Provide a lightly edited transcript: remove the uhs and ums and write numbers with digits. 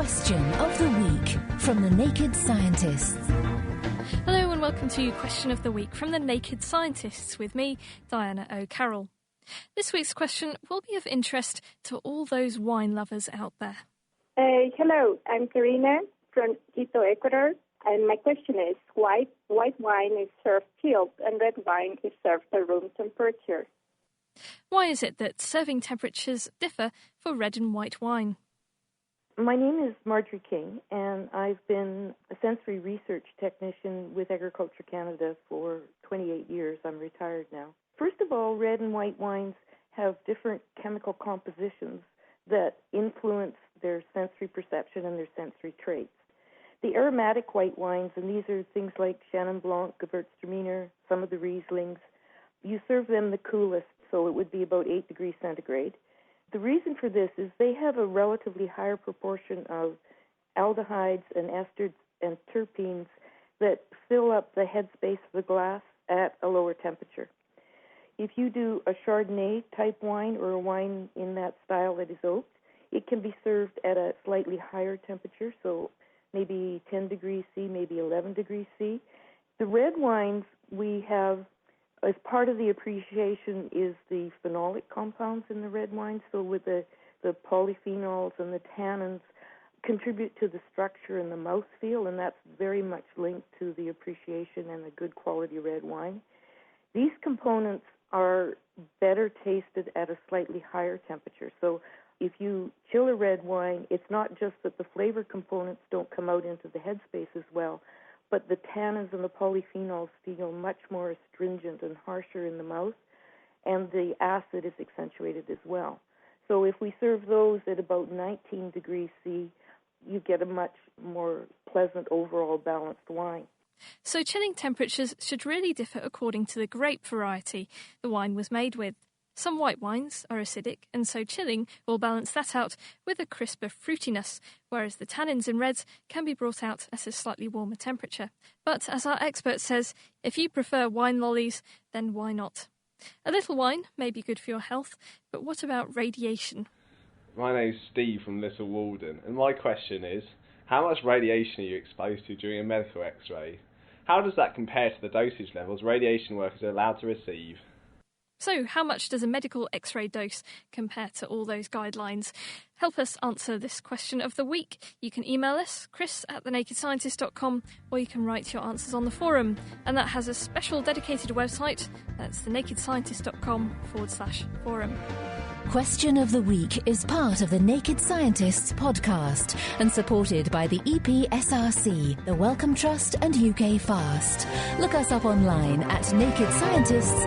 Question of the Week from the Naked Scientists. Hello and welcome to Question of the Week from the Naked Scientists with me, Diana O'Carroll. This week's question will be of interest to all those wine lovers out there. Hello, I'm Karina from Quito, Ecuador, and my question is why white wine is served chilled and red wine is served at room temperature? Why is it that serving temperatures differ for red and white wine? My name is Marjorie King, and I've been a sensory research technician with Agriculture Canada for 28 years. I'm retired now. First of all, red and white wines have different chemical compositions that influence their sensory perception and their sensory traits. The aromatic white wines, and these are things like Chenin Blanc, Gewürztraminer, some of the Rieslings, you serve them the coolest, so it would be about 8 degrees centigrade. The reason for this is they have a relatively higher proportion of aldehydes and esters and terpenes that fill up the headspace of the glass at a lower temperature. If you do a Chardonnay type wine or a wine in that style that is oaked, it can be served at a slightly higher temperature, so maybe 10 degrees C, maybe 11 degrees C. The red wines we have, as part of the appreciation, is the phenolic compounds in the red wines. So with the polyphenols and the tannins contribute to the structure and the mouthfeel, and that's very much linked to the appreciation and the good quality red wine. These components are better tasted at a slightly higher temperature. So if you chill a red wine, it's not just that the flavor components don't come out into the headspace as well, but the tannins and the polyphenols feel much more astringent and harsher in the mouth, and the acid is accentuated as well. So if we serve those at about 19 degrees C, you get a much more pleasant overall balanced wine. So chilling temperatures should really differ according to the grape variety the wine was made with. Some white wines are acidic, and so chilling will balance that out with a crisper fruitiness, whereas the tannins in reds can be brought out at a slightly warmer temperature. But as our expert says, if you prefer wine lollies, then why not? A little wine may be good for your health, but what about radiation? My name's Steve from Little Walden, and my question is, how much radiation are you exposed to during a medical x-ray? How does that compare to the dosage levels radiation workers are allowed to receive? So, how much does a medical X-ray dose compare to all those guidelines? Help us answer this question of the week. You can email us, chris@thenakedscientist.com, or you can write your answers on the forum. And that has a special dedicated website. That's thenakedscientist.com/forum. Question of the Week is part of the Naked Scientists podcast and supported by the EPSRC, the Wellcome Trust and UK Fast. Look us up online at Naked Scientists.